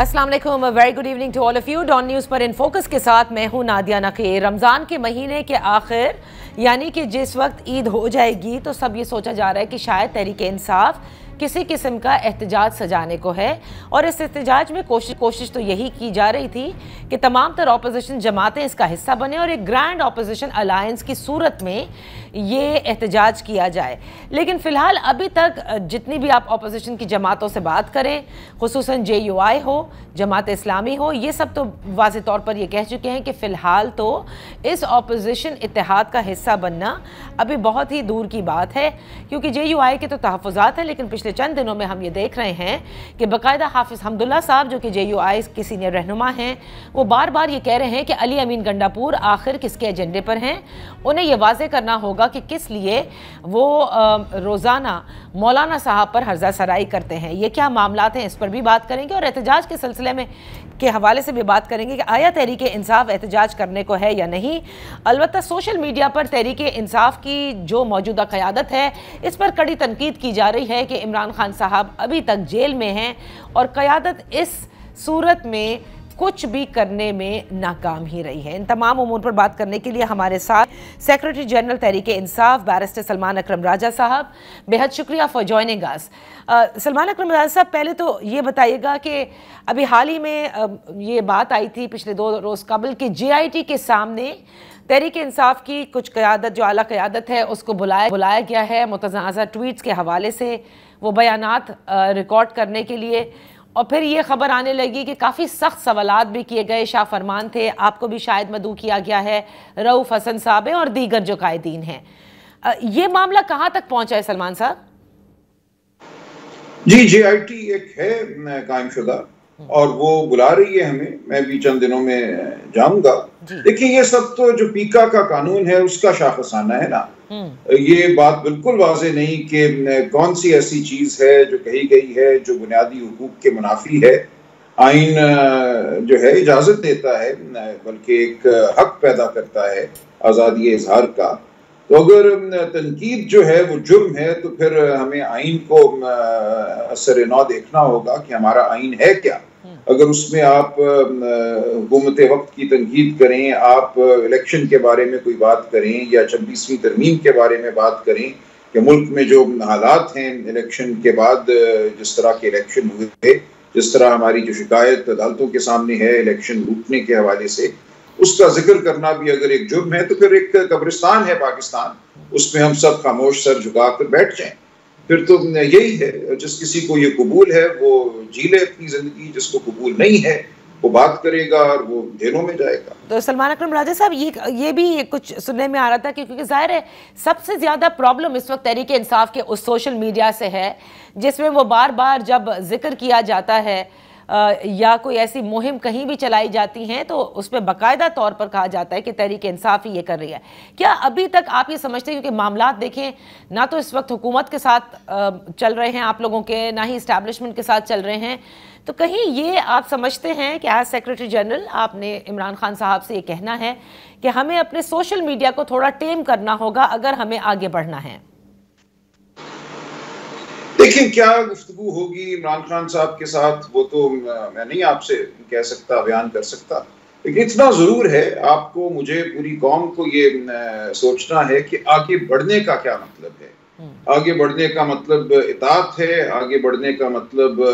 अस्सलाम वालेकुम, very good evening to all of you. Dawn News पर इन फोकस के साथ मैं हूं नादिया नकीर। रमज़ान के महीने के आखिर यानी कि जिस वक्त ईद हो जाएगी तो सब ये सोचा जा रहा है कि शायद तहरीक इंसाफ किसी किस्म का एहतजाज सजाने को है, और इस एहतजाज में कोशिश तो यही की जा रही थी कि तमाम तर अपोजिशन जमातें इसका हिस्सा बने और एक ग्रैंड अपोजिशन अलायंस की सूरत में ये एहतजाज किया जाए। लेकिन फ़िलहाल अभी तक जितनी भी आप अपोजिशन की जमातों से बात करें, खुसूसन JUI हो, जमात इस्लामी हो, ये सब तो वाज़े तौर पर ये कह चुके हैं कि फ़िलहाल तो इस अपोजिशन इत्तेहाद का हिस्सा बनना अभी बहुत ही दूर की बात है, क्योंकि JUI के तो तहफ़्फ़ुज़ात हैं। लेकिन पिछले चंद दिनों में हम ये देख रहे हैं कि बाकायदा हाफिज़ हमदुल्ला साहब जो कि JUI के सीनियर रहनुमा हैं, वो बार बार ये कह रहे हैं कि अली अमीन गंडापुर आखिर किसके एजेंडे पर हैं। उन्हें यह वाज़े करना होगा कि किस लिए वो रोज़ाना मौलाना साहब पर हर्जा सराई करते हैं। ये क्या मामलात हैं, इस पर भी बात करेंगे और एहतजाज के सिलसिले में के हवाले से भी बात करेंगे कि आया तहरीक इंसाफ एहतजाज करने को है या नहीं। अलबत्ता सोशल मीडिया पर तहरीक इंसाफ की जो मौजूदा क़यादत है, इस पर कड़ी तनकीद की जा रही है कि इमरान खान साहब अभी तक जेल में हैं और क़यादत इस सूरत में कुछ भी करने में नाकाम ही रही है। इन तमाम उमूर पर बात करने के लिए हमारे साथ secretary general Tehreek Insaf barrister Salman अकरम राजा साहब, बेहद शुक्रिया फॉर जॉइनिंग अस। सलमान अकरम राजा साहब, पहले तो ये बताइएगा कि अभी हाल ही में ये बात आई थी पिछले 2 रोज़ कबल कि JIT के सामने तहरीक इंसाफ की कुछ क़यादत, जो आला क़यादत है, उसको बुलाया गया है मुतनाज़ा ट्वीट्स के हवाले से वो बयानात रिकॉर्ड करने के लिए। और फिर ये खबर आने लगी कि काफ़ी सख्त सवालात भी किए गए, शाह फरमान थे, आपको भी शायद मदऊ किया गया है, रऊफ़ हसन साहब और दीगर जो कायदीन हैं। ये मामला कहाँ तक पहुँचा है सलमान साहब? जी, JIT एक है कायमशुदा और वो बुला रही है हमें। मैं भी चंद दिनों में जाऊंगा। देखिए, ये सब तो जो पीका का कानून है उसका शाखसाना है ना। ये बात बिल्कुल वाज़े नहीं कि कौन सी ऐसी चीज है जो कही गई है जो बुनियादी हुकूक के मुनाफी है। आइन जो है इजाजत देता है, बल्कि एक हक पैदा करता है आज़ादी इजहार का। तो अगर तनकीद जो है वो जुर्म है तो फिर हमें आइन को असर नौ देखना होगा कि हमारा आइन है क्या। अगर उसमें आप हुकूमत वक्त की तनकीद करें, आप इलेक्शन के बारे में कोई बात करें या 26वीं तरमीम के बारे में बात करें कि मुल्क में जो हालात हैं इलेक्शन के बाद, जिस तरह के इलेक्शन हुए, जिस तरह हमारी जो शिकायत अदालतों के सामने है इलेक्शन लूटने के हवाले से, उसका जिक्र करना भी अगर एक जुर्म है तो फिर एक कब्रिस्तान है पाकिस्तान, उसमें हम सब खामोश सर झुका कर बैठ जाएं। फिर तो यही है, जिस किसी को ये कबूल है वो जी ले अपनी जिंदगी, जिसको कबूल नहीं है वो बात करेगा और वो जेलों में जाएगा। तो सलमान अकरम राजा साहब, ये भी कुछ सुनने में आ रहा था कि क्योंकि जाहिर है सबसे ज़्यादा प्रॉब्लम इस वक्त तहरीक इंसाफ के उस सोशल मीडिया से है जिसमें वो बार बार जब जिक्र किया जाता है या कोई ऐसी मुहिम कहीं भी चलाई जाती हैं तो उसमें बाकायदा तौर पर कहा जाता है कि तहरीक इंसाफ ही ये कर रही है। क्या अभी तक आप ये समझते हैं, क्योंकि मामलात देखें ना तो इस वक्त हुकूमत के साथ चल रहे हैं आप लोगों के, ना ही इस्टेब्लिशमेंट के साथ चल रहे हैं, तो कहीं ये आप समझते हैं कि एज सेक्रेटरी जनरल आपने इमरान खान साहब से ये कहना है कि हमें अपने सोशल मीडिया को थोड़ा टेम करना होगा अगर हमें आगे बढ़ना है? देखिए, क्या गुफ्तगू होगी इमरान खान साहब के साथ वो तो मैं नहीं आपसे कह सकता, बयान कर सकता, लेकिन इतना जरूर है आपको, मुझे, पूरी कौम को ये सोचना है कि आगे बढ़ने का क्या मतलब है। आगे बढ़ने का मतलब इताअत है, आगे बढ़ने का मतलब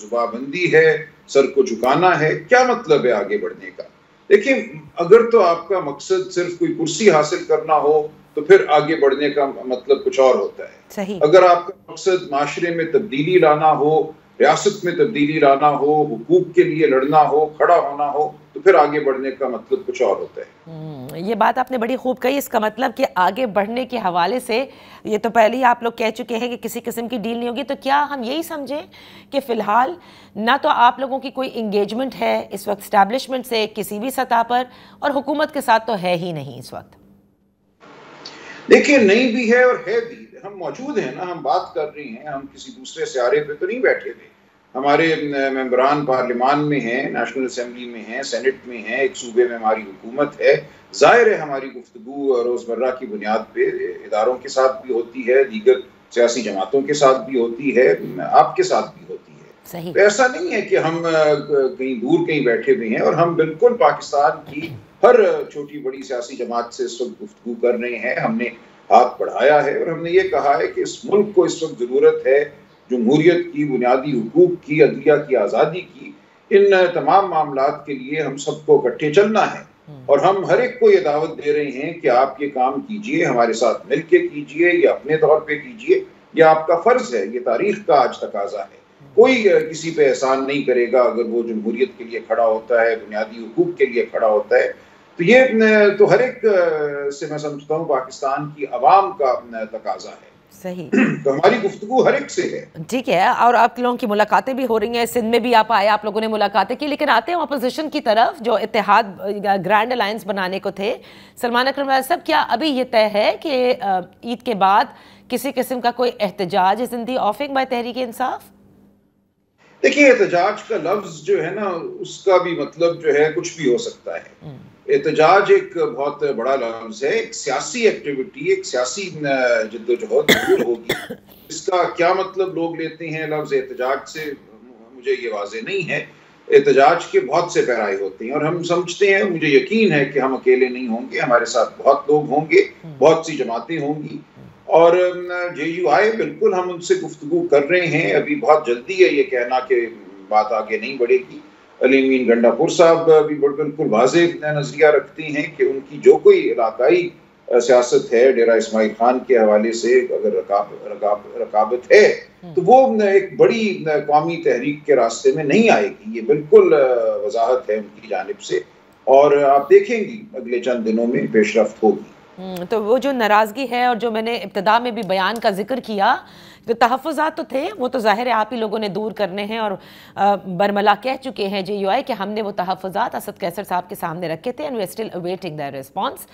जुबाबंदी है, सर को झुकाना है। क्या मतलब है आगे बढ़ने का? देखिए, अगर तो आपका मकसद सिर्फ कोई कुर्सी हासिल करना हो तो फिर आगे बढ़ने का मतलब कुछ और होता है। सही। अगर आपका मकसद माशरे में तब्दीली लाना हो, रियासत में तब्दीली लाना हो, हुकूक के लिए लड़ना हो, खड़ा होना हो, तो फिर आगे बढ़ने का मतलब कुछ और होता है। ये बात आपने बड़ी खूब कही। इसका मतलब कि आगे बढ़ने के हवाले से ये तो पहले ही आप लोग कह चुके हैं कि किसी किस्म की डील नहीं होगी, तो क्या हम यही समझें कि फ़िलहाल ना तो आप लोगों की कोई इंगेजमेंट है इस वक्त इस्टेब्लिशमेंट से किसी भी सतह पर, और हुकूमत के साथ तो है ही नहीं इस वक्त? देखिए, नहीं भी है और है भी। हम मौजूद हैं ना, हम बात कर रहे हैं, हम किसी दूसरे सियारे पे तो नहीं बैठे हुए। हमारे मेंबरान पार्लिमान में हैं, नेशनल असेंबली में हैं, सेनेट में हैं, एक सूबे में हमारी हुकूमत है। जाहिर है हमारी गुफ्तगू रोज़मर्रा की बुनियाद पे इदारों के साथ भी होती है, दीगर सियासी जमातों के साथ भी होती है, आपके साथ भी होती है। सही। तो ऐसा नहीं है कि हम कहीं दूर कहीं बैठे हुए हैं, और हम बिल्कुल पाकिस्तान की हर छोटी बड़ी सियासी जमात से इस वक्त गुफ्तगू कर रहे हैं। हमने हाथ बढ़ाया है और हमने ये कहा है कि इस मुल्क को इस वक्त जरूरत है जमहूरियत की, बुनियादी हुकूक की, अदलिया की आज़ादी की। इन तमाम मामलात के लिए हम सबको इकट्ठे चलना है, और हम हर एक को ये दावत दे रहे हैं कि आप ये काम कीजिए, हमारे साथ मिलके कीजिए, या अपने तौर पे कीजिए, या आपका फर्ज है, ये तारीख का आज तकाजा है। कोई किसी पे एहसान नहीं करेगा अगर वो जमहूरियत के लिए खड़ा होता है, बुनियादी हुकूक के लिए खड़ा होता है। तो ये तो हर एक से मैं समझता हूँ पाकिस्तान की आवाम का तकाजा है। सही। तो हमारी गुफ्तगू हर एक से है। ठीक है, और आप लोगों की मुलाकातें भी हो रही हैं, सिंध में भी आप आए, आप लोगों ने मुलाकातें की, लेकिन आते हैं अपोजिशन की तरफ, जो इत्तेहाद ग्रैंड अलायंस बनाने को थे। सलमान अकरम राजा साहब, क्या अभी ये तय है कि ईद के बाद किसी किस्म का कोई एहतजाज is in the ऑफिंग bye Tehreek Insaf? देखिए, एहतजाज का लफ्ज जो है ना, उसका भी मतलब जो है कुछ भी हो सकता है। एहतजाज एक बहुत बड़ा लफ्ज है, एक सियासी एक्टिविटी, एक सियासी जद्दोजहद जरूर होगी। इसका क्या मतलब लोग लेते हैं लफ्ज एहतजाज से, मुझे ये वाज़ेह नहीं है। एहतजाज के बहुत से पैराए होते हैं, और हम समझते हैं, मुझे यकीन है कि हम अकेले नहीं होंगे, हमारे साथ बहुत लोग होंगे, बहुत सी जमातें होंगी। और JUI बिल्कुल हम उनसे गुफ्तगू कर रहे हैं। अभी बहुत जल्दी है ये कहना कि बात आगे नहीं बढ़ेगी। अली अमीन गंडापुर साहब भी बिल्कुल वाज़ेह नज़रिया रखते हैं कि उनकी जो कोई इलाकाई सियासत है डेरा इस्माइल खान के हवाले से अगर रकाबत है, तो वो एक बड़ी कौमी तहरीक के रास्ते में नहीं आएगी। ये बिल्कुल वजाहत है उनकी जानिब से, और आप देखेंगी अगले चंद दिनों में पेशरफ्त होगी। तो वो जो नाराज़गी है, और जो मैंने इब्तिदा में भी बयान का जिक्र किया, जो तहफ़्फ़ुज़ात तो थे, वो तो ज़ाहिर है आप ही लोगों ने दूर करने हैं, और बरमला कह चुके हैं JUI कि हमने वो तहफ़्फ़ुज़ात असद कैसर साहब के सामने रखे थे, and we are still awaiting their response.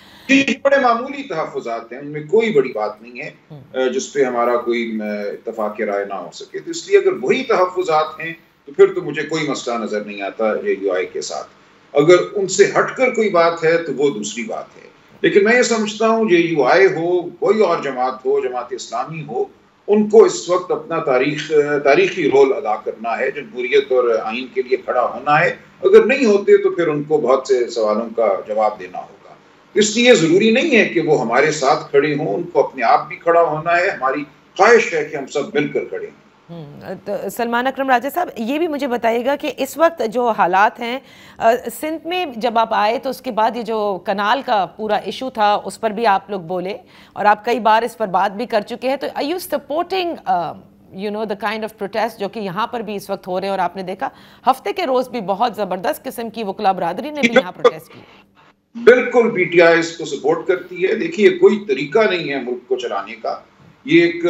बड़े मामूली तहफ़्फ़ुज़ात हैं, उनमें कोई बड़ी बात नहीं है जिस पे हमारा कोई इत्तफ़ाक़ राय ना हो सके। तो इसलिए अगर वही तहफ़्फ़ुज़ात हैं तो फिर तो मुझे कोई मसला नज़र नहीं आता JUI के साथ। अगर उनसे हटकर कोई बात है तो वो दूसरी बात है। लेकिन मैं ये समझता हूँ JUI हो, कोई और जमात हो, जमात इस्लामी हो, उनको इस वक्त अपना तारीखी रोल अदा करना है, जमहूरियत और आइन के लिए खड़ा होना है। अगर नहीं होते तो फिर उनको बहुत से सवालों का जवाब देना होगा। इसलिए ज़रूरी नहीं है कि वो हमारे साथ खड़े हों, उनको अपने आप भी खड़ा होना है। हमारी ख्वाहिश है कि हम सब मिलकर खड़े हों। तो सलमान अकरम राजा साहब, ये भी मुझे बताइएगा कि इस वक्त जो हालात हैं सिंध में, जब आप आए तो उसके बाद ये जो कनाल का पूरा इशू था उस पर भी आप लोग बोले, और आप कई बार इस पर बात भी कर चुके हैं। तो are you supporting the kind of protest जो कि यहाँ पर भी इस वक्त हो रहे हैं? और आपने देखा हफ्ते के रोज भी बहुत ज़बरदस्त किस्म की वकला बरादरी ने भी यहाँ प्रोटेस्ट की। बिल्कुल PTI इसको सपोर्ट करती है। देखिए, कोई तरीका नहीं है मुल्क को चलाने का। ये एक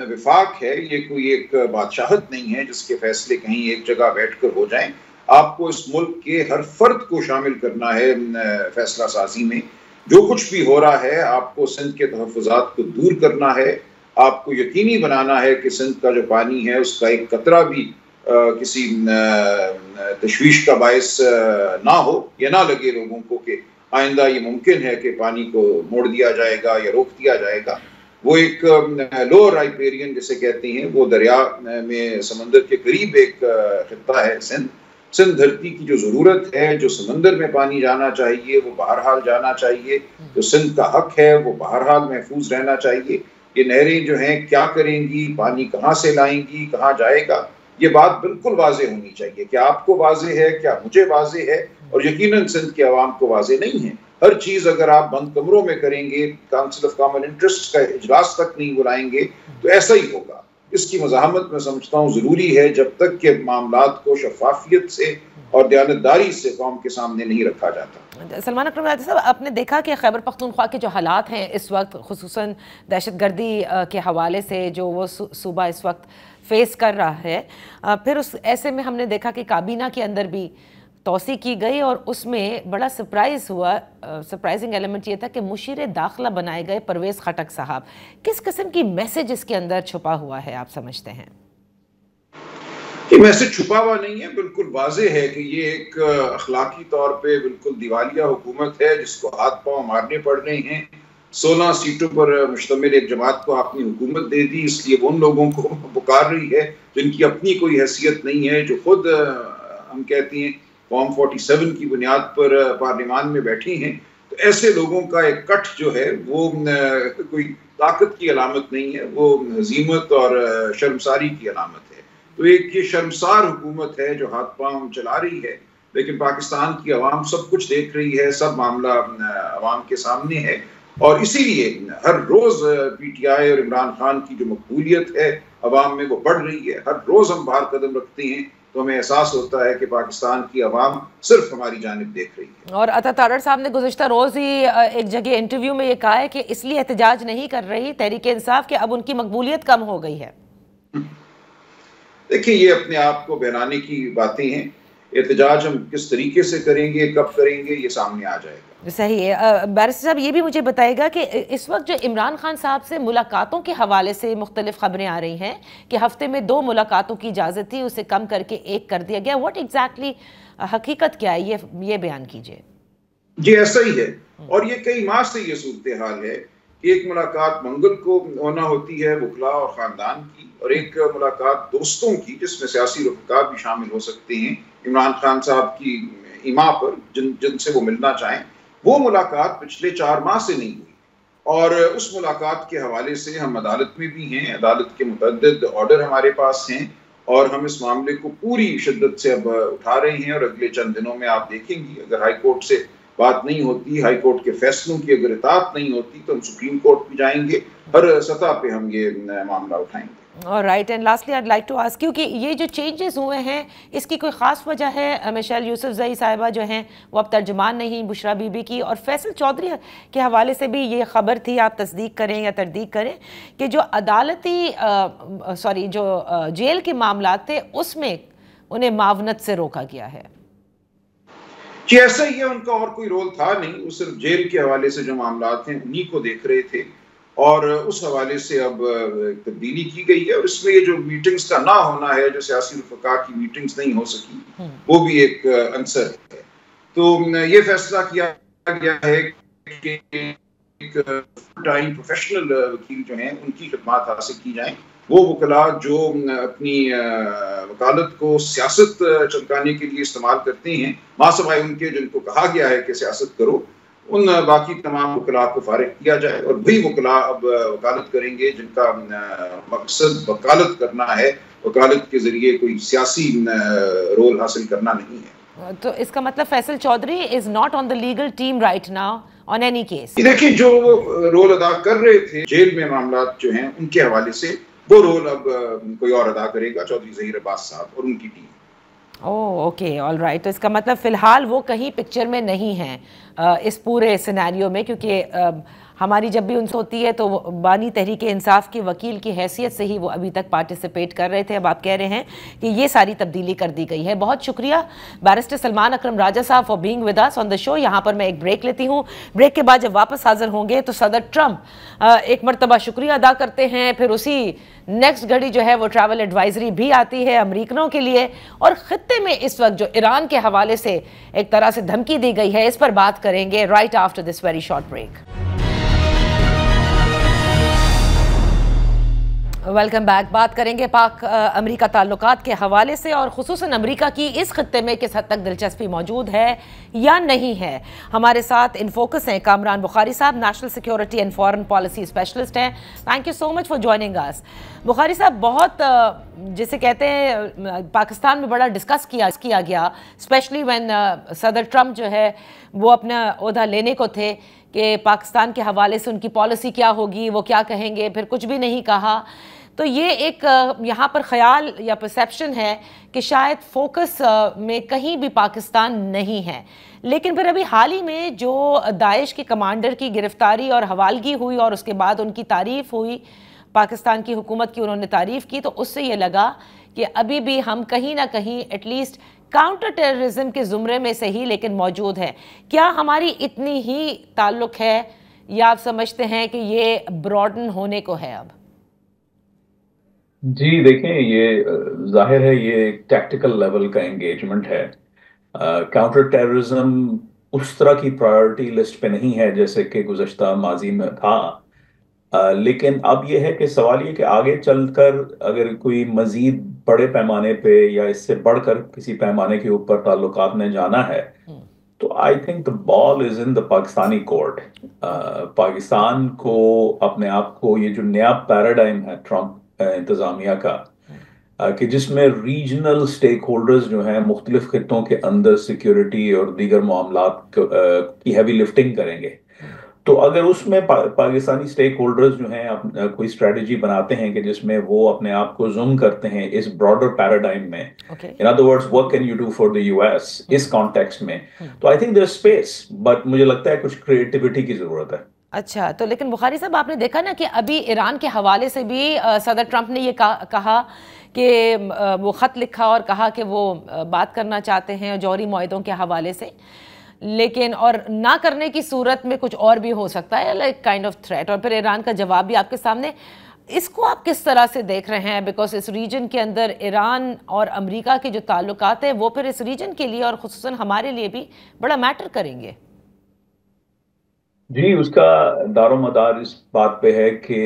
विफाक है, ये कोई एक बादशाहत नहीं है जिसके फैसले कहीं एक जगह बैठकर हो जाएं। आपको इस मुल्क के हर फर्द को शामिल करना है फैसला साजी में। जो कुछ भी हो रहा है, आपको सिंध के तहफ़्फ़ुज़ात को दूर करना है। आपको यकीनी बनाना है कि सिंध का जो पानी है उसका एक कतरा भी किसी तशवीश का बायस ना हो। ये ना लगे लोगों को कि आइंदा ये मुमकिन है कि पानी को मोड़ दिया जाएगा या रोक दिया जाएगा। वो एक लोअर राइपेरियन जिसे कहते हैं, वो दरिया में समंदर के करीब एक खित्ता है सिंध। सिंध धरती की जो ज़रूरत है, जो समंदर में पानी जाना चाहिए वो बहरहाल जाना चाहिए, जो सिंध का हक है वो बहरहाल महफूज रहना चाहिए। ये नहरें जो हैं क्या करेंगी, पानी कहाँ से लाएंगी, कहाँ जाएगा, ये बात बिल्कुल वाज़ेह होनी चाहिए। क्या आपको वाज़ेह है, क्या मुझे वाज़ेह है, और यकीनन सिंध के अवाम को वाज़ेह नहीं है। हर चीज़ अगर आप बंद कमरों में करेंगे, काउंसिल ऑफ कॉमन इंटरेस्ट का इजलास तक नहीं बुलाएंगे, तो ऐसा ही होगा। इसकी मज़ाहमत मैं समझता हूँ ज़रूरी है, जब तक के मामलात को शफाफियत से और दयानतदारी से कौम के सामने नहीं रखा जाता। सलमान अकरम राजा साहब, आपने देखा कि खैबर पख्तूनख्वा के जो हालात हैं इस वक्त, खुसूसन दहशतगर्दी के हवाले से जो वो सूबा इस वक्त फेस कर रहा है, फिर उस ऐसे में हमने देखा कि काबीना के अंदर भी तोसी की गई, और उसमें बड़ा सरप्राइज हुआ। सरप्राइजिंग एलिमेंट ये था कि मुशीर दाखिला बनाए गए परवेज़ खटक साहब। किस किस्म की मैसेज इसके अंदर छुपा हुआ है, आप समझते हैं? ये मैसेज छुपा हुआ नहीं है, बिल्कुल वाज़ेह है कि ये एक अखलाकी तौर पे बिल्कुल दिवालिया हुकूमत है जिसको हाथ पांव मारने पड़ रहे हैं। 16 सीटों पर मुश्तमिल एक जमात को आपने हुकूमत दे दी, इसलिए वो उन लोगों को पुकार रही है जिनकी अपनी कोई हैसियत नहीं है, जो खुद हम कहते हैं फॉर्म 47 की बुनियाद पर पार्लियामान में बैठी हैं। तो ऐसे लोगों का एक कट जो है वो कोई ताकत की अलामत नहीं है, वो हजीमत और शर्मसारी की अलामत है। तो एक ये शर्मसार हुकूमत है जो हाथ पांव चला रही है, लेकिन पाकिस्तान की आवाम सब कुछ देख रही है, सब मामला आवाम के सामने है। और इसीलिए हर रोज पीटीआई और इमरान खान की जो मकबूलियत है अवाम में वो बढ़ रही है। हर रोज हम बाहर कदम रखते हैं तो हमें एहसास होता है कि पाकिस्तान की आवाम सिर्फ हमारी जानिब देख रही है। और अता तारड़ साहब ने गुज़िश्ता रोज़ ही एक जगह इंटरव्यू में ये कहा है कि इसलिए एहतजाज नहीं कर रही तहरीक इंसाफ कि अब उनकी मकबूलियत कम हो गई है। देखिए, ये अपने आप को बहलाने की बातें हैं। एहतजाज हम किस तरीके से करेंगे, कब करेंगे, ये सामने आ जाएगा। सही है। बैरिस्टर साहब, ये भी मुझे बताएगा कि इस वक्त जो इमरान खान साहब से मुलाकातों के हवाले से मुख्तलिफ खबरें आ रही हैं कि हफ्ते में 2 मुलाकातों की इजाज़त थी, उसे कम करके 1 कर दिया गया। व्हाट एग्जैक्टली हकीकत क्या है, ये बयान कीजिए। जी, ऐसा ही है। और ये कई माह से ये सूरत हाल है। एक मुलाकात मंगल को होना होती है वकला और ख़ानदान की, और एक मुलाकात दोस्तों की जिसमें सियासी रफ़िक़ा भी शामिल हो सकते हैं, इमरान खान साहब की इमा पर जिनसे वो मिलना चाहें। वो मुलाकात पिछले 4 माह से नहीं हुई, और उस मुलाकात के हवाले से हम अदालत में भी हैं। अदालत के मुतअद्दिद ऑर्डर हमारे पास हैं और हम इस मामले को पूरी शिद्दत से अब उठा रहे हैं। और अगले चंद दिनों में आप देखेंगी, अगर हाई कोर्ट से बात नहीं होती, हाई कोर्ट के फैसलों की अगर इताअत नहीं होती, तो हम सुप्रीम कोर्ट भी जाएंगे। हर सतह पे हम ये मामला उठाएंगे। Right. And lastly I like to ask, क्योंकि ये जो चेंजेस हुए हैं इसकी कोई ख़ास वजह है? मिशेल यूसुफजई साहिबा जो हैं वो अब तर्जुमान नहीं बुशरा बीबी की, और फैसल चौधरी के हवाले से भी ये खबर थी, आप तस्दीक करें या तरदीक करें, कि जो अदालती जो जेल के मामला थे उसमें उन्हें मावनत से रोका गया है। जी, ऐसा ही है। उनका और कोई रोल था नहीं, वो सिर्फ जेल के हवाले से जो मामला थे उन्हीं को देख रहे थे, और उस हवाले से अब तब्दीली की गई है। और इसमें ये जो मीटिंग्स का ना होना है, जो सियासी रफ़िक़ा की मीटिंग्स नहीं हो सकी, वो भी एक आंसर है। तो ये फैसला किया गया है कि एक टाइम प्रोफेशनल वकील जो हैं उनकी खिदमत हासिल की जाएं। वो वकला जो अपनी वकालत को सियासत चमकाने के लिए इस्तेमाल करते हैं, मासवाए उनके जिनको कहा गया है कि सियासत करो, उन बाकी तमाम वकला को फारिग किया जाए, और वही वकला अब वकालत करेंगे जिनका मकसद वकालत करना है, वकालत के जरिए कोई सियासी रोल हासिल करना नहीं है। तो इसका मतलब Faisal Chaudhry is not on the legal team right now on any case. देखिए, जो रोल अदा कर रहे थे जेल में मामला जो हैं उनके हवाले से, वो रोल अब कोई और अदा करेगा, चौधरी ज़हीर अब्बास साहब और उनकी टीम। ओह, ओके, ऑल राइट। तो इसका मतलब फ़िलहाल वो कहीं पिक्चर में नहीं हैं इस पूरे सिनेरियो में, क्योंकि हमारी जब भी उनसे होती है तो बानी तहरीक इंसाफ के वकील की हैसियत से ही वो अभी तक पार्टिसिपेट कर रहे थे। अब आप कह रहे हैं कि ये सारी तब्दीली कर दी गई है। बहुत शुक्रिया बैरिस्टर सलमान अकरम राजा साहब for being with us on the show. यहाँ पर मैं एक ब्रेक लेती हूँ। ब्रेक के बाद जब वापस हाजिर होंगे तो सदर ट्रंप एक मरतबा शुक्रिया अदा करते हैं, फिर उसी नेक्स्ट घड़ी जो है वो ट्रैवल एडवाइजरी भी आती है अमरीकनों के लिए, और खत्ते में इस वक्त जो ईरान के हवाले से एक तरह से धमकी दी गई है, इस पर बात करेंगे right after this very short break. Welcome back. बात करेंगे पाक अमरीका ताल्लुकात के हवाले से, और खुसूसन अमरीका की इस खत्ते में किस हद तक दिलचस्पी मौजूद है या नहीं है। हमारे साथ इन फोकस हैं कामरान बुखारी साहब, national security and foreign policy specialist हैं। Thank you so much for joining us. Bukhari साहब, बहुत जिसे कहते हैं पाकिस्तान में बड़ा डिस्कस किया गया, स्पेशली व्हेन सदर ट्रंप जो है वो अपना ओहदा लेने को थे कि पाकिस्तान के हवाले से उनकी पॉलिसी क्या होगी, वो क्या कहेंगे, फिर कुछ भी नहीं कहा। तो ये एक यहाँ पर ख्याल या परसेप्शन है कि शायद फोकस में कहीं भी पाकिस्तान नहीं है। लेकिन फिर अभी हाल ही में जो दाइश के कमांडर की गिरफ्तारी और हवालगी हुई और उसके बाद उनकी तारीफ़ हुई, पाकिस्तान की हुकूमत की उन्होंने तारीफ़ की, तो उससे ये लगा कि अभी भी हम कहीं ना कहीं एटलीस्ट काउंटर टेररिज्म के ज़ुमरे में से ही लेकिन मौजूद है। क्या हमारी इतनी ही ताल्लुक़ है, या आप समझते हैं कि ये ब्रॉडन होने को है अब? जी देखें, ये जाहिर है ये एक टैक्टिकल लेवल का एंगेजमेंट है। काउंटर टेररिज्म उस तरह की प्रायोरिटी लिस्ट पे नहीं है जैसे कि गुज़श्ता माजी में था। लेकिन अब यह है कि सवाल ये कि आगे चलकर अगर कोई मजीद बड़े पैमाने पे या इससे बढ़कर किसी पैमाने के ऊपर ताल्लुकात में जाना है, तो I think the ball is in the Pakistani court. Pakistan को अपने आप को, ये जो नया पैराडाइम है ट्रंप इंतजामिया का, कि जिसमें रीजनल स्टेक होल्डर्स जो हैं मुख्तलिफ खित्तों के अंदर सिक्योरिटी और दीगर मामलात की हैवी लिफ्टिंग करेंगे, तो अगर उसमें पाकिस्तानी स्टेक होल्डर्स जो हैं कोई स्ट्रेटजी बनाते हैं कि जिसमें वो अपने आप को जूम करते हैं इस ब्रॉडर पैराडाइम में, in other words what can you do for the US इस कॉन्टेक्स्ट में, तो I think there is space, but मुझे लगता है कुछ क्रिएटिविटी की जरूरत है। अच्छा, तो लेकिन बुखारी साहब आपने देखा ना कि अभी ईरान के हवाले से भी सदर ट्रंप ने ये कहा कि वो ख़त लिखा और कहा कि वो बात करना चाहते हैं जौहरी मुआहदों के हवाले से, लेकिन और ना करने की सूरत में कुछ और भी हो सकता है, लाइक काइंड ऑफ थ्रेट, और फिर ईरान का जवाब भी आपके सामने। इसको आप किस तरह से देख रहे हैं? बिकॉज इस रीजन के अंदर ईरान और अमेरिका के जो ताल्लुकात हैं वो फिर इस रीजन के लिए और ख़ुसूसन हमारे लिए भी बड़ा मैटर करेंगे। जी, उसका दारोमदार इस बात पे है कि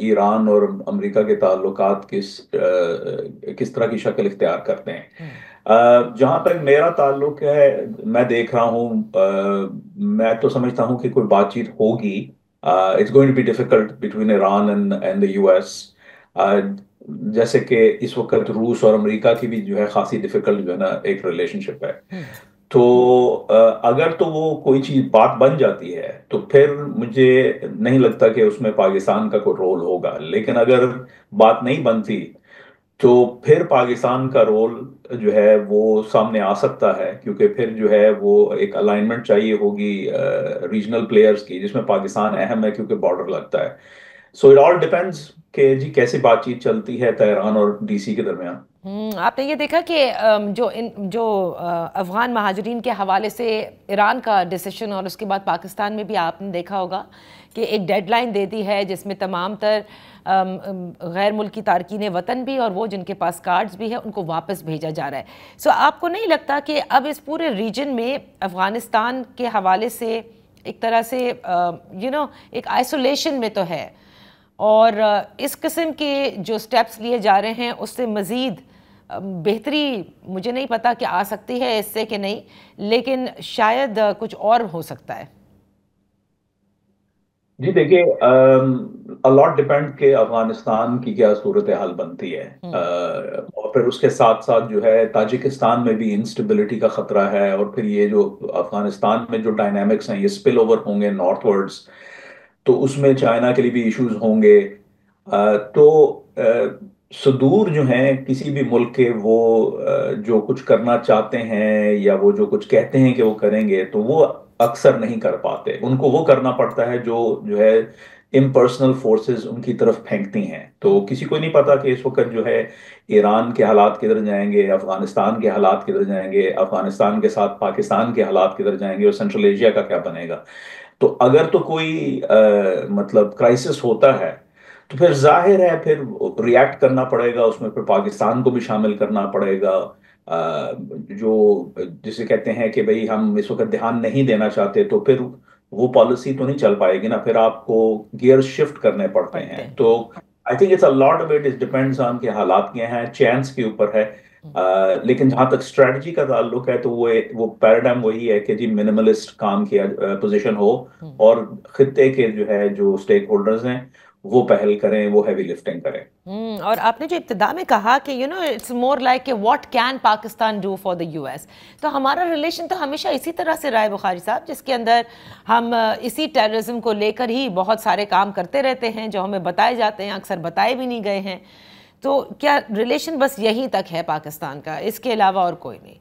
ईरान और अमेरिका के ताल्लुकात किस तरह की शक्ल इख्तियार करते हैं। जहां तक मेरा ताल्लुक है, मैं देख रहा हूँ, मैं तो समझता हूँ कि कोई बातचीत होगी। It's going to be difficult between Iran and the US, जैसे कि इस वक्त रूस और अमेरिका की भी जो है खासी डिफिकल्ट जो है ना एक रिलेशनशिप है। तो अगर तो वो कोई चीज बात बन जाती है तो फिर मुझे नहीं लगता कि उसमें पाकिस्तान का कोई रोल होगा, लेकिन अगर बात नहीं बनती तो फिर पाकिस्तान का रोल जो है वो सामने आ सकता है, क्योंकि फिर जो है वो एक अलाइनमेंट चाहिए होगी रीजनल प्लेयर्स की, जिसमें पाकिस्तान अहम है क्योंकि बॉर्डर लगता है। सो इट ऑल डिपेंड्स कि जी कैसी बातचीत चलती है तेहरान और डीसी के दरमियान। आपने ये देखा कि जो अफगान महाजरीन के हवाले से ईरान का डिसीजन और उसके बाद पाकिस्तान में भी आपने देखा होगा कि एक डेडलाइन दे दी है जिसमें तमाम तर गैर मुल्की तारकीन वतन भी और वो जिनके पास कार्ड्स भी है उनको वापस भेजा जा रहा है। सो आपको नहीं लगता कि अब इस पूरे रीजन में अफ़गानिस्तान के हवाले से एक तरह से एक आइसोलेशन में तो है, और इस किस्म के जो स्टेप्स लिए जा रहे हैं उससे मज़ीद बेहतरी मुझे नहीं पता कि आ सकती है इससे कि नहीं, लेकिन शायद कुछ और हो सकता है। जी देखिए, अलॉट डिपेंड के अफगानिस्तान की क्या सूरत हाल बनती है, और फिर उसके साथ साथ जो है ताजिकिस्तान में भी इंस्टेबिलिटी का खतरा है, और फिर ये जो अफगानिस्तान में जो डायनामिक्स हैं ये स्पिल ओवर होंगे नॉर्थवर्ड्स, तो उसमें चाइना के लिए भी इश्यूज होंगे। तो सुदूर जो हैं किसी भी मुल्क के, वो जो कुछ करना चाहते हैं या वो जो कुछ कहते हैं कि वो करेंगे, तो वो अक्सर नहीं कर पाते। उनको वो करना पड़ता है जो है इम्पर्सनल फोर्सेस उनकी तरफ फेंकती हैं। तो किसी को नहीं पता कि इस वक्त जो है ईरान के हालात किधर जाएंगे, अफगानिस्तान के हालात किधर जाएंगे, अफगानिस्तान के साथ पाकिस्तान के हालात किधर जाएंगे, और सेंट्रल एशिया का क्या बनेगा। तो अगर तो कोई मतलब क्राइसिस होता है तो फिर जाहिर है फिर रिएक्ट करना पड़ेगा, उसमें फिर पाकिस्तान को भी शामिल करना पड़ेगा, जो जिसे कहते हैं कि भाई हम इस वक्त ध्यान नहीं देना चाहते, तो फिर वो पॉलिसी तो नहीं चल पाएगी ना, फिर आपको गियर शिफ्ट करने पड़ते हैं। तो I think it's a lot of it depends on के हालात क्या हैं, चांस के ऊपर है। लेकिन जहां तक स्ट्रेटजी का ताल्लुक है तो वो पैराडाइम वही है कि जी मिनिमलिस्ट काम किया पोजीशन हो, और खित्ते के जो है जो स्टेक होल्डर्स हैं वो पहल करें, वो हैवी लिफ्टिंग करें। और आपने जो इब्तिदा में कहा कि it's more like what can Pakistan do for the US, तो हमारा रिलेशन तो हमेशा इसी तरह से रहा है बुखारी साहब, जिसके अंदर हम इसी टेररिज्म को लेकर ही बहुत सारे काम करते रहते हैं जो हमें बताए जाते हैं, अक्सर बताए भी नहीं गए हैं। तो क्या रिलेशन बस यहीं तक है पाकिस्तान का, इसके अलावा और कोई नहीं?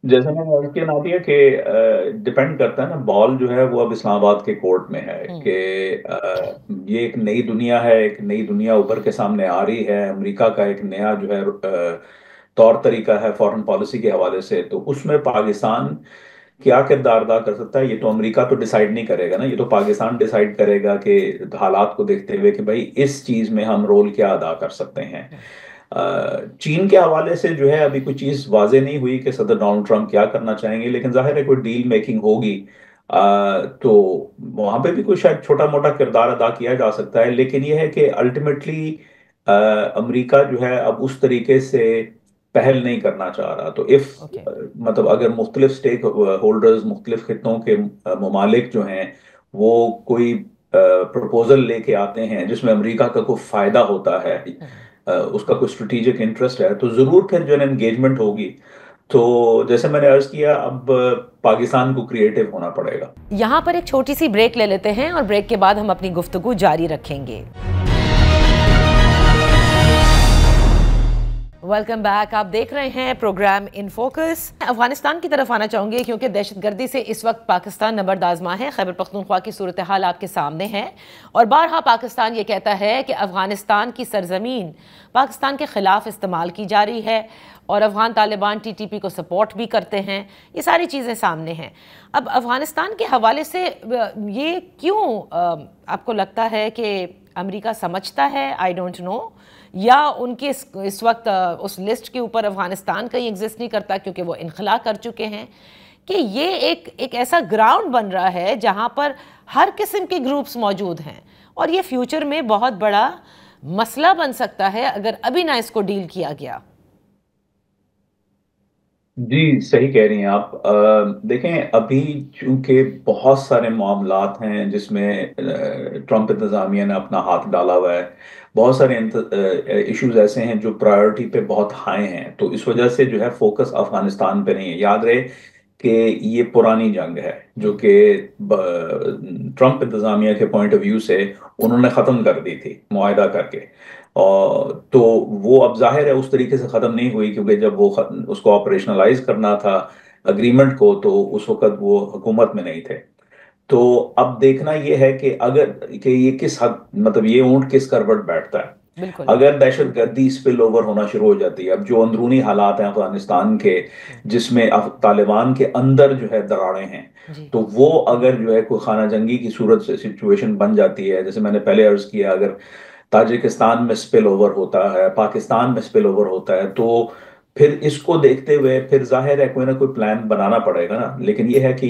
जैसे मैंने अर्ज किया नादिया कि डिपेंड करता है ना, बॉल जो है वो अब इस्लामाबाद के कोर्ट में है कि ये एक नई दुनिया है, एक नई दुनिया उभर के सामने आ रही है। अमेरिका का एक नया जो है तौर तरीका है फॉरेन पॉलिसी के हवाले से, तो उसमें पाकिस्तान क्या किरदार अदा कर सकता है ये तो अमेरिका तो डिसाइड नहीं करेगा ना, ये तो पाकिस्तान डिसाइड करेगा कि हालात को देखते हुए कि भाई इस चीज में हम रोल क्या अदा कर सकते हैं। चीन के हवाले से जो है अभी कोई चीज वाजे नहीं हुई कि सदर डोनाल्ड ट्रंप क्या करना चाहेंगे, लेकिन जाहिर है कोई डील मेकिंग होगी तो वहां पे भी कोई शायद छोटा मोटा किरदार अदा किया जा सकता है। लेकिन यह है कि अल्टीमेटली अमेरिका जो है अब उस तरीके से पहल नहीं करना चाह रहा। तो इफ ओके। मतलब अगर मुख्तलिफ स्टेक होल्डर्स, मुख्तलिफ खित्तों के ममालिक जो हैं वो कोई प्रपोजल लेके आते हैं जिसमें अमेरिका का कोई फायदा होता है, उसका कोई स्ट्रेटेजिक इंटरेस्ट है, तो जरूर फिर जो है एंगेजमेंट होगी। तो जैसे मैंने अर्ज किया, अब पाकिस्तान को क्रिएटिव होना पड़ेगा। यहाँ पर एक छोटी सी ब्रेक ले लेते हैं और ब्रेक के बाद हम अपनी गुफ्तगू जारी रखेंगे। Welcome back. आप देख रहे हैं प्रोग्राम इन फोकस। अफगानिस्तान की तरफ आना चाहूँगी क्योंकि दहशतगर्दी से इस वक्त पाकिस्तान नंबरद आज़मा है। खैबर पख्तूनख्वा की सूरत हाल आपके सामने है और बारहा पाकिस्तान ये कहता है कि अफगानिस्तान की सरजमीन पाकिस्तान के ख़िलाफ़ इस्तेमाल की जा रही है और अफगान तालिबान TTP को सपोर्ट भी करते हैं। ये सारी चीज़ें सामने हैं। अब अफगानिस्तान के हवाले से ये क्यों आपको लगता है कि अमेरिका समझता है, आई डोंट नो, या उनके इस वक्त उस लिस्ट के ऊपर अफगानिस्तान कहीं एग्जिस्ट नहीं करता क्योंकि वो इनखला कर चुके हैं, कि ये एक ऐसा ग्राउंड बन रहा है जहां पर हर किस्म के ग्रुप्स मौजूद हैं और ये फ्यूचर में बहुत बड़ा मसला बन सकता है अगर अभी ना इसको डील किया गया। जी सही कह रही हैं आप। देखें, अभी चूंकि बहुत सारे मामलात हैं जिसमें ट्रंप इंतजामिया ने अपना हाथ डाला हुआ है, बहुत सारे इश्यूज ऐसे हैं जो प्रायोरिटी पे बहुत हाई हैं, तो इस वजह से जो है फोकस अफगानिस्तान पे नहीं है। याद रहे कि ये पुरानी जंग है जो कि ट्रंप इंतजामिया के पॉइंट ऑफ व्यू से उन्होंने ख़त्म कर दी थी मुआहदा करके, और तो वो अब जाहिर है उस तरीके से ख़त्म नहीं हुई क्योंकि जब वो उसको ऑपरेशनलाइज करना था अग्रीमेंट को, तो उस वक्त वो हुकूमत में नहीं थे। तो अब देखना ये है कि अगर कि ये किस हद, मतलब ये ऊंट किस करवट बैठता है। बिल्कुल। अगर दहशतगर्दी स्पिल ओवर होना शुरू हो जाती है, अब जो अंदरूनी हालात हैं अफगानिस्तान के जिसमें तालिबान के अंदर जो है दरारें हैं, तो वो अगर जो है कोई खाना जंगी की सूरत से सिचुएशन बन जाती है, जैसे मैंने पहले अर्ज किया, अगर ताजिकिस्तान में स्पिल ओवर होता है, पाकिस्तान में स्पिल ओवर होता है, तो फिर इसको देखते हुए फिर जाहिर है कोई ना कोई प्लान बनाना पड़ेगा ना। लेकिन ये है कि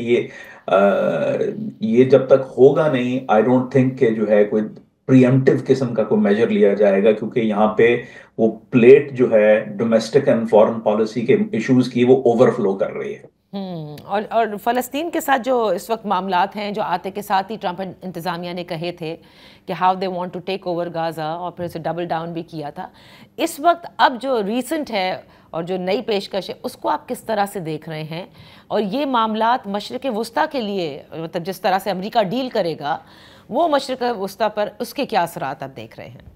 ये जब तक होगा नहीं, आई डोंट थिंक कि जो है कोई प्रिएम्प्टिव किस्म का कोई मेजर लिया जाएगा, क्योंकि यहाँ पे वो प्लेट जो है डोमेस्टिक एंड फॉरेन पॉलिसी के इश्यूज की वो ओवरफ्लो कर रही है। और फ़लस्तीन के साथ जो इस वक्त मामलात हैं, जो आते के साथ ही ट्रंप इंतज़ामिया ने कहे थे कि how they want to take over Gaza, और फिर उसे डबल डाउन भी किया था। इस वक्त अब जो रीसेंट है और जो नई पेशकश है, उसको आप किस तरह से देख रहे हैं? और ये मामलात मशरिक़ वुस्ता के लिए, मतलब जिस तरह से अमेरिका डील करेगा, वो मशरिक़ वुस्ता पर उसके क्या असरात आप देख रहे हैं?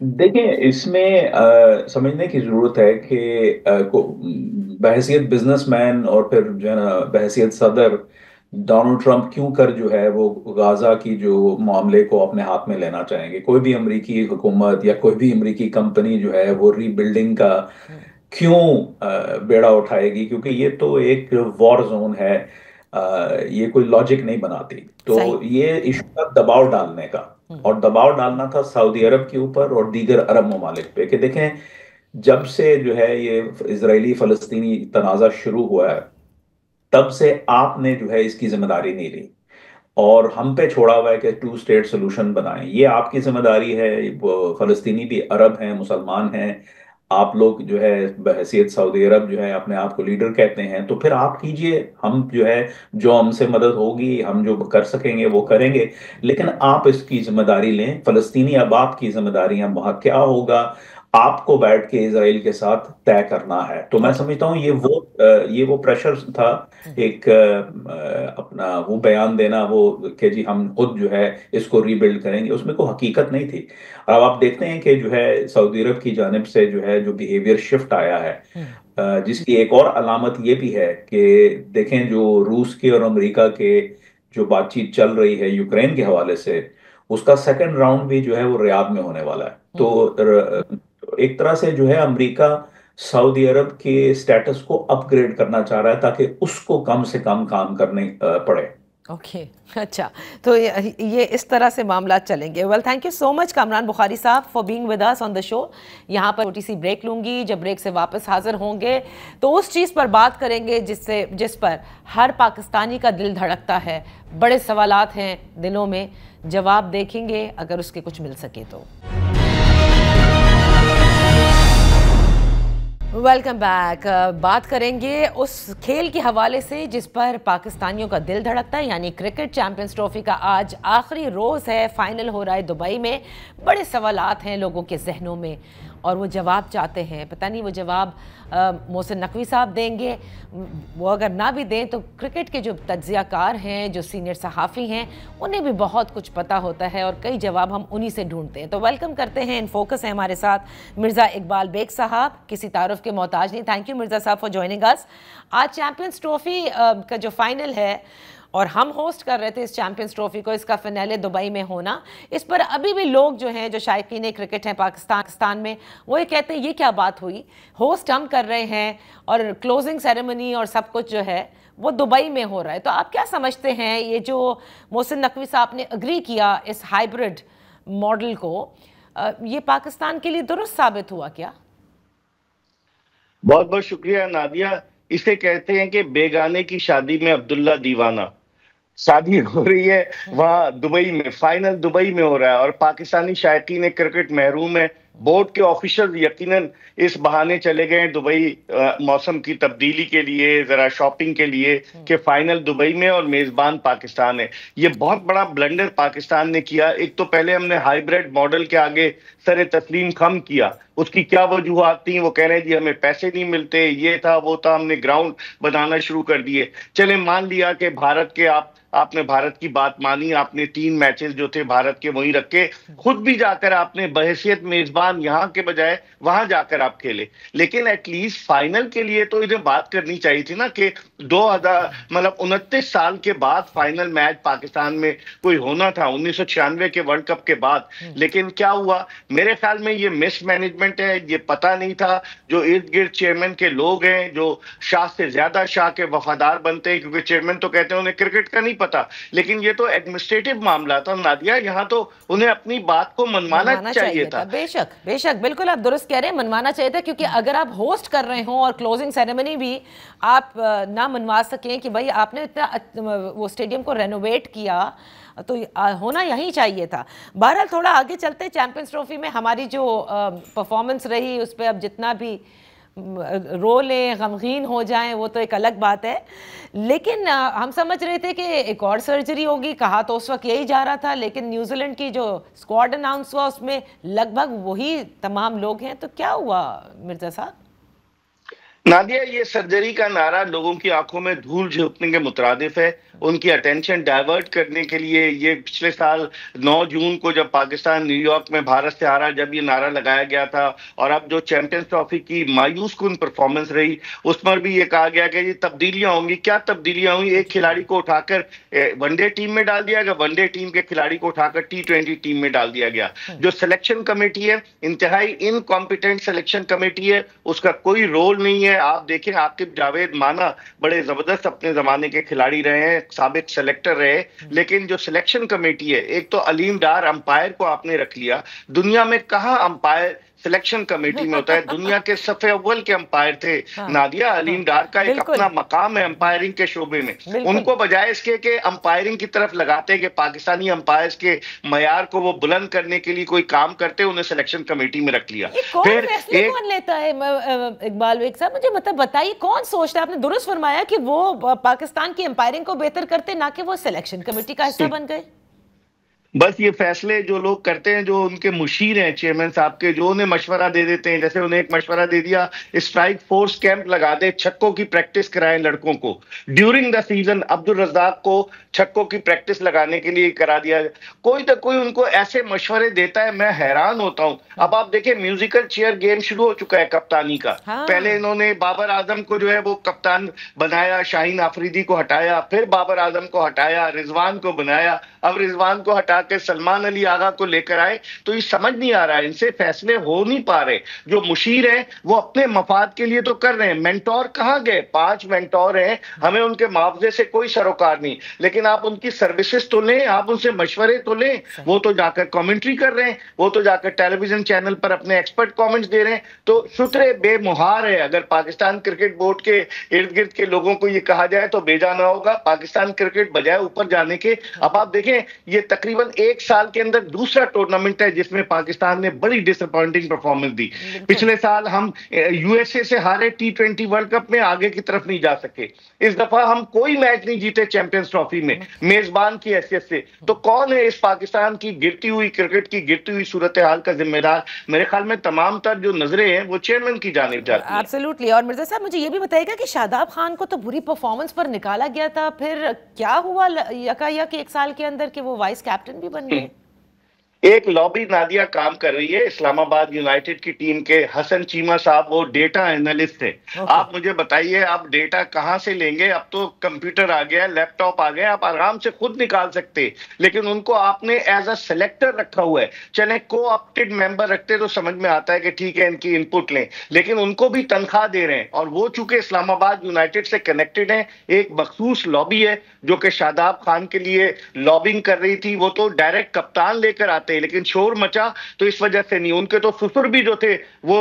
देखिए, इसमें समझने की जरूरत है कि बहैसियत बिजनेसमैन और फिर जो है ना बहैसियत सदर, डोनाल्ड ट्रंप क्यों कर जो है वो गाजा की जो मामले को अपने हाथ में लेना चाहेंगे। कोई भी अमेरिकी हुकूमत या कोई भी अमेरिकी कंपनी जो है वो रीबिल्डिंग का क्यों बेड़ा उठाएगी, क्योंकि ये तो एक वॉर जोन है। ये कोई लॉजिक नहीं बनाती। तो ये इशू का दबाव डालने का, और दबाव डालना था सऊदी अरब के ऊपर और दीगर अरब ममालिक पे कि देखें, जब से जो है ये इजरायली फलस्तीनी तनाज़ा शुरू हुआ है, तब से आपने जो है इसकी जिम्मेदारी नहीं ली और हम पे छोड़ा हुआ है कि 2 स्टेट सोल्यूशन बनाएं। ये आपकी जिम्मेदारी है। फलस्तीनी भी अरब हैं, मुसलमान हैं। आप लोग जो है बहैसियत सऊदी अरब जो है अपने आप को लीडर कहते हैं, तो फिर आप कीजिए। हम जो है जो हमसे मदद होगी, हम जो कर सकेंगे वो करेंगे, लेकिन आप इसकी जिम्मेदारी लें। फलस्तीनी अब आपकी जिम्मेदारी है, वहां क्या होगा आपको बैठ के इसराइल के साथ तय करना है। तो मैं समझता हूँ ये वो प्रेशर था, एक अपना वो बयान देना वो कि जी हम खुद जो है इसको रीबिल्ड करेंगे, उसमें कोई हकीकत नहीं थी। अब आप देखते हैं कि जो है सऊदी अरब की जानिब से जो है जो बिहेवियर शिफ्ट आया है, जिसकी एक और अलामत ये भी है कि देखें जो रूस के और अमेरिका के जो बातचीत चल रही है यूक्रेन के हवाले से, उसका सेकंड राउंड भी जो है वो रियाद में होने वाला है। तो एक तरह से जो है अमेरिका सऊदी अरब के स्टेटस को अपग्रेड करना चाह रहा है ताकि उसको कम से कम काम करने पड़े। ओके अच्छा, तो ये इस तरह से मामला चलेंगे। Well, thank you so much Kamran Bukhari साहब for being with us on the show. यहाँ पर छोटी सी ब्रेक लूँगी, जब ब्रेक से वापस हाजिर होंगे तो उस चीज़ पर बात करेंगे जिस पर हर पाकिस्तानी का दिल धड़कता है। बड़े सवालात हैं दिलों में, जवाब देखेंगे अगर उसके कुछ मिल सके तो। Welcome back. बात करेंगे उस खेल के हवाले से जिस पर पाकिस्तानियों का दिल धड़कता है, यानी क्रिकेट। चैंपियंस ट्रॉफी का आज आखिरी रोज़ है, फाइनल हो रहा है दुबई में। बड़े सवालात हैं लोगों के जहनों में और वो जवाब चाहते हैं। पता नहीं वो जवाब मोहसिन नकवी साहब देंगे, वो अगर ना भी दें तो क्रिकेट के जो तज्ज़ियाकार हैं, जो सीनियर सहाफ़ी हैं, उन्हें भी बहुत कुछ पता होता है और कई जवाब हम उन्हीं से ढूंढते हैं। तो वेलकम करते हैं, इन फोकस है हमारे साथ मिर्ज़ा इकबाल बेग साहब, किसी तारुफ के मोहताज नहीं। थैंक यू मिर्ज़ा साहब फॉर जॉइनिंग अस। आज चैम्पियंस ट्रॉफी का जो फाइनल है और हम होस्ट कर रहे थे इस चैंपियंस ट्रॉफी को, इसका फिनाले दुबई में होना, इस पर अभी भी लोग जो हैं, जो शायकीन क्रिकेट हैं पाकिस्तान में, वो ये कहते हैं ये क्या बात हुई, होस्ट हम कर रहे हैं और क्लोजिंग सेरेमनी और सब कुछ जो है वो दुबई में हो रहा है। तो आप क्या समझते हैं, ये जो मोहसिन नकवी साहब ने अग्री किया इस हाइब्रिड मॉडल को, ये पाकिस्तान के लिए दुरुस्त साबित हुआ क्या? बहुत बहुत शुक्रिया नादिया। इसे कहते हैं कि बेगाने की शादी में अब्दुल्ला दीवाना। शादी हो रही है वहां दुबई में, फाइनल दुबई में हो रहा है और पाकिस्तानी शायकीन क्रिकेट महरूम है। बोर्ड के ऑफिशियल यकीनन इस बहाने चले गए दुबई मौसम की तब्दीली के लिए, जरा शॉपिंग के लिए, कि फाइनल दुबई में और मेजबान पाकिस्तान है। ये बहुत बड़ा ब्लंडर पाकिस्तान ने किया। एक तो पहले हमने हाइब्रिड मॉडल के आगे सरे तस्लीम खम किया। उसकी क्या वजूहत थी, वो कह रहे हैं जी हमें पैसे नहीं मिलते, ये था वो था, हमने ग्राउंड बनाना शुरू कर दिए। चले मान लिया कि भारत के आपने भारत की बात मानी, आपने 3 मैचेस जो थे भारत के वहीं रखे, खुद भी जाकर आपने बहैसियत मेजबान यहाँ के बजाय वहां जाकर आप खेले। लेकिन एटलीस्ट फाइनल के लिए तो इन्हें बात करनी चाहिए थी ना कि 29 साल के बाद फाइनल मैच पाकिस्तान में कोई होना था, 1996 के वर्ल्ड कप के बाद। लेकिन क्या हुआ, मेरे ख्याल में ये मिसमैनेजमेंट है। ये पता नहीं था, जो इर्द गिर्द चेयरमैन के लोग हैं जो शाह से ज्यादा शाह के वफादार बनते हैं, क्योंकि चेयरमैन तो कहते हैं उन्हें क्रिकेट का नहीं पता, लेकिन ये तो एडमिनिस्ट्रेटिव मामला था नादिया। यहाँ तो उन्हें अपनी बात को मनवाना चाहिए था। बेशक बेशक, बिल्कुल आप दुरुस्त कह रहे हैं, मनवाना चाहिए था। क्योंकि अगर आप होस्ट कर रहे हो और क्लोजिंग सेरेमनी भी आप ना मनवा सकें कि भाई आपने इतना वो स्टेडियम को रेनोवेट किया, तो होना यही चाहिए था। बहरहाल थोड़ा आगे चलते, चैंपियंस ट्रॉफी में हमारी जो परफॉर्मेंस रही उस पर अब जितना भी रो लें, गमगीन हो जाएं, वो तो एक अलग बात है। लेकिन हम समझ रहे थे कि एक और सर्जरी होगी, कहा तो उस वक्त यही जा रहा था, लेकिन न्यूजीलैंड की जो स्क्वाड अनाउंस हुआ उसमें लगभग वही तमाम लोग हैं। तो क्या हुआ मिर्जा साहब? नादिया, ये सर्जरी का नारा लोगों की आंखों में धूल झोंकने के मुतरादिफ है, उनकी अटेंशन डाइवर्ट करने के लिए। ये पिछले साल 9 जून को जब पाकिस्तान न्यूयॉर्क में भारत से हारा, जब ये नारा लगाया गया था, और अब जो चैंपियंस ट्रॉफी की मायूस कुन परफॉर्मेंस रही, उस पर भी ये कहा गया कि ये तब्दीलियां होंगी। क्या तब्दीलियां हुई? एक खिलाड़ी को उठाकर वनडे टीम में डाल दिया गया, वनडे टीम के खिलाड़ी को उठाकर T20 टीम में डाल दिया गया। जो सिलेक्शन कमेटी है, इंतहाई इनकॉम्पिटेंट सिलेक्शन कमेटी है, उसका कोई रोल नहीं है। आप देखें, आकिब जावेद माना बड़े जबरदस्त अपने जमाने के खिलाड़ी रहे हैं, साबिक सेलेक्टर रहे, लेकिन जो सिलेक्शन कमेटी है, एक तो अलीम डार अंपायर को आपने रख लिया। दुनिया में कहां अंपायर सिलेक्शन कमेटी में होता है? दुनिया के सफे अव्वल के अंपायर थे नादिया। अलीम डार का एक अपना मकाम है अंपायरिंग के शोबे में। उनको बजाय इसके कि अंपायरिंग की तरफ लगाते कि पाकिस्तानी अंपायर्स के मयार को वो बुलंद करने के लिए कोई काम करते, उन्हें सिलेक्शन कमेटी में रख लिया। फिर कौन लेता है इकबाल बेग साहब, मुझे मतलब बताइए, कौन सोचता है? आपने दुरुस्त फरमाया कि वो पाकिस्तान की अंपायरिंग को बेहतर करते, ना कि वो सिलेक्शन कमेटी का हिस्सा बन गए। बस ये फैसले जो लोग करते हैं, जो उनके मुशीर हैं चेयरमैन साहब के, जो उन्हें मशवरा दे देते हैं, जैसे उन्हें एक मशवरा दे दिया स्ट्राइक फोर्स कैंप लगा दे, छक्कों की प्रैक्टिस कराएं लड़कों को during the season. Abdul Razzaq को छक्कों की प्रैक्टिस लगाने के लिए करा दिया। कोई तो कोई उनको ऐसे मशवरे देता है, मैं हैरान होता हूं। अब आप देखें, म्यूजिकल चेयर गेम शुरू हो चुका है कप्तानी का। पहले इन्होंने बाबर आजम को जो है वो कप्तान बनाया, शाहीन आफरीदी को हटाया, फिर बाबर आजम को हटाया, रिजवान को बनाया, अब रिजवान को हटा जाकर सलमान अली आगा को लेकर आए, तो ये समझ नहीं आ रहा है, इनसे फैसले हो नहीं पा रहे। जो मुशीर हैं वो अपने मफाद के लिए तो कर रहे हैं, मेंटोर कहाँ गए? 5 मेंटोर हैं, हमें उनके मुआवजे से कोई सरोकार नहीं, लेकिन आप उनकी सर्विसेज तो लें, आप उनसे मशवरे तो लें। वो तो जाकर कमेंट्री कर रहे हैं, वो तो जाकर टेलीविजन चैनल पर अपने एक्सपर्ट कमेंट्स दे रहे हैं। तो शुक्र बेमुहार है, अगर पाकिस्तान क्रिकेट बोर्ड के इर्द गिर्द के लोगों को ये कहा जाए तो बेजाना होगा। पाकिस्तान क्रिकेट बजाय ऊपर जाने के, अब आप देखें ये तकरीबन 1 साल के अंदर दूसरा टूर्नामेंट है जिसमें पाकिस्तान ने बड़ी डिसअपॉइंटिंग परफॉर्मेंस दी। पिछले साल हम यूएसए से हारे T20 वर्ल्ड कप में, आगे की तरफ नहीं जा सके। इस दफा हम कोई मैच नहीं जीते चैंपियंस ट्रॉफी में मेजबान की हैसियत से। तो कौन है इस पाकिस्तान की गिरती हुई क्रिकेट की गिरती हुई सूरत हाल का जिम्मेदार? मेरे ख्याल में तमाम तर जो नजरें हैं वो चेयरमैन की जानिब जाती हैं। एब्सोल्युटली। और मिर्जा साहब मुझे ये भी बताइएगा कि शादाब खान को तो बुरी परफॉर्मेंस पर निकाला गया था, फिर क्या हुआ यकायक 1 साल के अंदर कि वो वाइस कैप्टन भी बन गए? एक लॉबी नादिया काम कर रही है इस्लामाबाद यूनाइटेड की टीम के। हसन चीमा साहब वो डेटा एनालिस्ट थे। आप मुझे बताइए आप डेटा कहां से लेंगे? अब तो कंप्यूटर आ गया, लैपटॉप आ गया, आप आराम से खुद निकाल सकते, लेकिन उनको आपने एज अ सिलेक्टर रखा हुआ है। चले को ऑप्टेड मेंबर रखते तो समझ में आता है कि ठीक है इनकी इनपुट लें, लेकिन उनको भी तनख्वाह दे रहे हैं। और वो चूंकि इस्लामाबाद यूनाइटेड से कनेक्टेड है, एक मखसूस लॉबी है जो कि शादाब खान के लिए लॉबिंग कर रही थी। वो तो डायरेक्ट कप्तान लेकर आते, लेकिन शोर मचा तो इस वजह से नहीं। उनके तो ससुर भी जो थे वो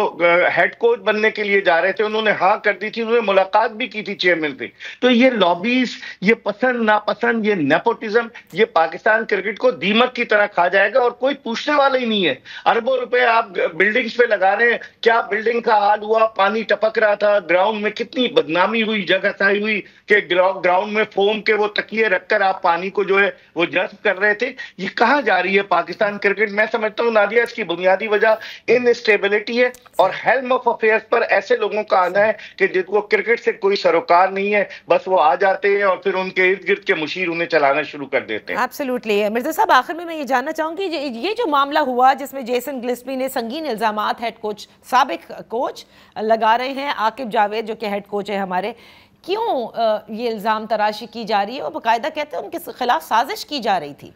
हेड कोच बनने के लिए जा रहे थे, उन्होंने हाँ कर दी थी, उन्होंने मुलाकात भी की थी चेयरमैन से। तो ये लॉबीज, ये पसंद नापसंद, ये नेपोटिज्म, ये पाकिस्तान क्रिकेट को दीमक की तरह खा जाएगा और कोई पूछने वाला ही नहीं है। अरबों रुपए आप बिल्डिंग्स पे लगा रहे हैं, क्या बिल्डिंग का हाल हुआ? पानी टपक रहा था, ग्राउंड में कितनी बदनामी हुई, जगह साई हुई कि ग्राउंड में फोम के वो तकिए रखकर आप पानी को जो है वो जज्ब कर रहे थे। ये कहां जा रही है पाकिस्तान क्रिकेट? मैं समझता हूं नादिया इसकी बुनियादी वजह इनस्टेबिलिटी है और हेल्म ऑफ अफेयर्स पर ऐसे लोगों का आना है कि जिनको क्रिकेट से कोई सरोकार नहीं है, बस वो आ जाते हैं और फिर उनके इर्द गिर्द के मुशीर उन्हें चलाना शुरू कर देते हैं। एब्सोल्युटली। मिर्जा साहब आखिर में मैं ये जानना चाहूंगी, ये जो मामला हुआ जिसमें जेसन गिलेस्पी ने संगीन इल्जामात हेड कोच, साबिक कोच लगा रहे हैं, आकिब जावेद जो कि हेड कोच है हमारे, क्यों ये इल्जाम तराशी की जा रही है? वो बाकायदा कहते हैं उनके खिलाफ साजिश की जा रही थी।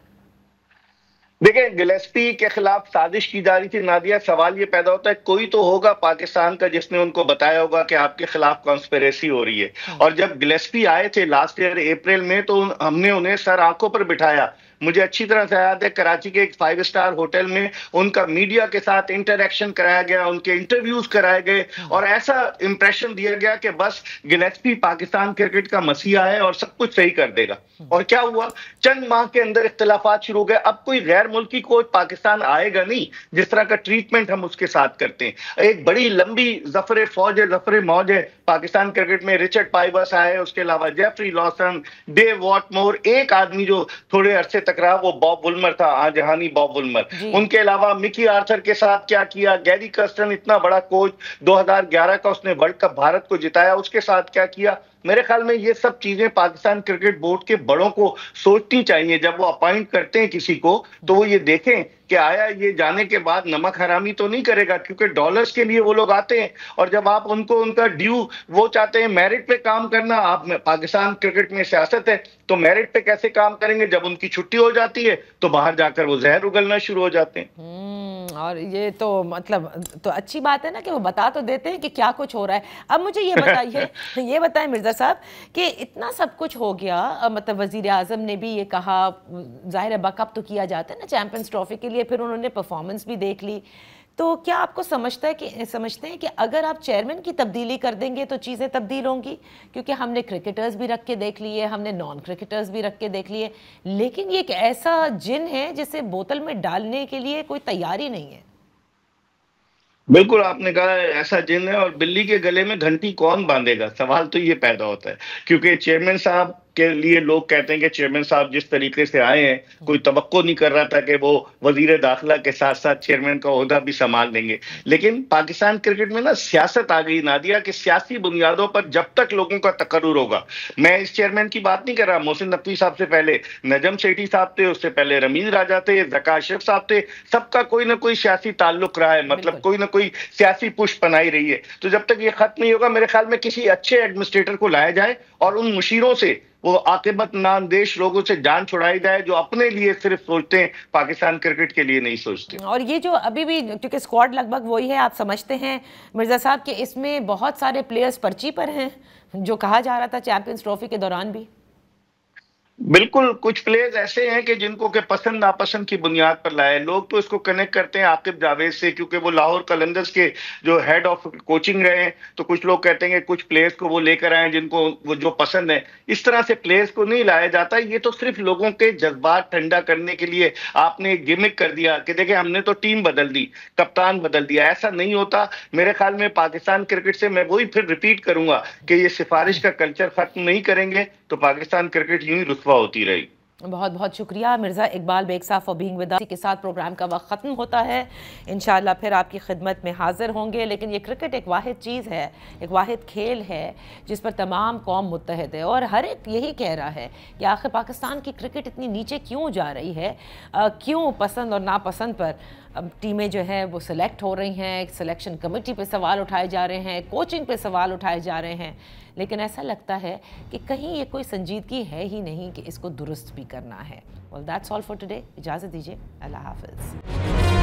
देखिए गिलेस्पी के खिलाफ साजिश की जा रही थी नादिया। सवाल ये पैदा होता है कोई तो होगा पाकिस्तान का जिसने उनको बताया होगा कि आपके खिलाफ कॉन्स्पिरेसी हो रही है। और जब गिलेस्पी आए थे लास्ट ईयर अप्रैल में तो हमने उन्हें सर आंखों पर बिठाया। मुझे अच्छी तरह से याद है कराची के एक 5 स्टार होटल में उनका मीडिया के साथ इंटरेक्शन कराया गया, उनके इंटरव्यूज कराए गए और ऐसा इंप्रेशन दिया गया कि बस गिलेस्पी पाकिस्तान क्रिकेट का मसीहा है और सब कुछ सही कर देगा। और क्या हुआ? चंद माह के अंदर इख्तिलाफात शुरू हो गए। अब कोई गैर मुल्की कोच पाकिस्तान आएगा नहीं जिस तरह का ट्रीटमेंट हम उसके साथ करते हैं। एक बड़ी लंबी जफर फौज है, जफर मौज है पाकिस्तान क्रिकेट में। रिचर्ड पाइबस आए, उसके अलावा जेफरी लॉसन, डेव वॉटमोर, एक आदमी जो थोड़े अरसे तक रहा वो बॉब वुल्मर था, आजहानी बॉब वुल्मर। उनके अलावा मिकी आर्थर के साथ क्या किया, गैरी कर्स्टन इतना बड़ा कोच 2011 का उसने वर्ल्ड कप भारत को जिताया, उसके साथ क्या किया। मेरे ख्याल में ये सब चीजें पाकिस्तान क्रिकेट बोर्ड के बड़ों को सोचनी चाहिए। जब वो अपॉइंट करते हैं किसी को तो वो ये देखें कि आया ये जाने के बाद नमक हरामी तो नहीं करेगा, क्योंकि डॉलर्स के लिए वो लोग आते हैं। और जब आप उनको उनका ड्यू वो चाहते हैं मेरिट पे काम करना, आप पाकिस्तान क्रिकेट में सियासत है तो मेरिट पे कैसे काम करेंगे? जब उनकी छुट्टी हो जाती है तो बाहर जाकर वो जहर उगलना शुरू हो जाते हैं। और ये तो मतलब तो अच्छी बात है ना कि वो बता तो देते हैं कि क्या कुछ हो रहा है। अब मुझे ये बताइए ये बताएं मिर्जा साहब कि इतना सब कुछ हो गया, मतलब वजीर आजम ने भी ये कहा, जाहिर है बैकअप तो किया जाता है ना चैंपियंस ट्रॉफी के लिए, फिर उन्होंने परफॉर्मेंस भी देख ली। तो क्या आपको समझते हैं कि अगर आप चेयरमैन की तब्दीली कर देंगे तो चीज़ें तब्दील होंगी? क्योंकि हमने क्रिकेटर्स भी रख के देख लिए, हमने नॉन क्रिकेटर्स भी रख के देख लिए, लेकिन ये एक ऐसा जिन है जिसे बोतल में डालने के लिए कोई तैयारी नहीं है। बिल्कुल आपने कहा ऐसा जिन है, और बिल्ली के गले में घंटी कौन बांधेगा? सवाल तो ये पैदा होता है क्योंकि चेयरमैन साहब के लिए लोग कहते हैं कि चेयरमैन साहब जिस तरीके से आए हैं, कोई तवक्को नहीं कर रहा था कि वो वजीर दाखिला के साथ साथ चेयरमैन का ओहदा भी संभाल लेंगे। लेकिन पाकिस्तान क्रिकेट में ना सियासत आ गई नादिया कि सियासी बुनियादों पर जब तक लोगों का तकर्रुर होगा, मैं इस चेयरमैन की बात नहीं कर रहा, मोहसिन नकवी साहब से पहले नजम सेठी साहब थे, उससे पहले रमीज राजा थे, ज़का अशरफ साहब थे, सबका कोई ना कोई सियासी ताल्लुक रहा है, मतलब कोई ना कोई सियासी पुश बनाई रही है। तो जब तक ये खत्म नहीं होगा मेरे ख्याल में किसी अच्छे एडमिनिस्ट्रेटर को लाया जाए और उन मुशीरों से वो आकिबत नामदेश लोगों से जान छुड़ाई जाए जो अपने लिए सिर्फ सोचते हैं, पाकिस्तान क्रिकेट के लिए नहीं सोचते। और ये जो अभी भी, क्योंकि स्क्वाड लगभग वही है, आप समझते हैं मिर्जा साहब कि इसमें बहुत सारे प्लेयर्स पर्ची पर हैं, जो कहा जा रहा था चैंपियंस ट्रॉफी के दौरान भी? बिल्कुल, कुछ प्लेयर्स ऐसे हैं कि जिनको के पसंद नापसंद की बुनियाद पर लाए। लोग तो इसको कनेक्ट करते हैं आकिब जावेद से, क्योंकि वो लाहौर कलंदर्स के जो हेड ऑफ कोचिंग रहे हैं। तो कुछ लोग कहते हैं कि कुछ प्लेयर्स को वो लेकर आए जिनको वो जो पसंद है। इस तरह से प्लेयर्स को नहीं लाया जाता, ये तो सिर्फ लोगों के जज्बात ठंडा करने के लिए आपने एक गिमिक कर दिया कि देखिए हमने तो टीम बदल दी, कप्तान बदल दिया। ऐसा नहीं होता। मेरे ख्याल में पाकिस्तान क्रिकेट से, मैं वही फिर रिपीट करूंगा कि ये सिफारिश का कल्चर खत्म नहीं करेंगे तो पाकिस्तान क्रिकेट यूं ही रुस्वा होती रहेगी। बहुत बहुत शुक्रिया मिर्ज़ा इकबाल बेग साहब फॉर बीइंग विद अस। के साथ प्रोग्राम का वक्त ख़त्म होता है। इंशाल्लाह फिर आपकी खिदमत में हाजिर होंगे। लेकिन ये क्रिकेट एक वाहिद चीज़ है, एक वाहिद खेल है जिस पर तमाम कौम मुत्तहद है, और हर एक यही कह रहा है कि आखिर पाकिस्तान की क्रिकेट इतनी नीचे क्यों जा रही है, क्यों पसंद और नापसंद पर टीमें जो हैं वो सिलेक्ट हो रही हैं, सिलेक्शन कमेटी पे सवाल उठाए जा रहे हैं, कोचिंग पे सवाल उठाए जा रहे हैं। लेकिन ऐसा लगता है कि कहीं ये कोई संजीदगी है ही नहीं कि इसको दुरुस्त भी करना है। Well that's all for today. इजाज़त दीजिए, अल्लाह हाफ़िज़।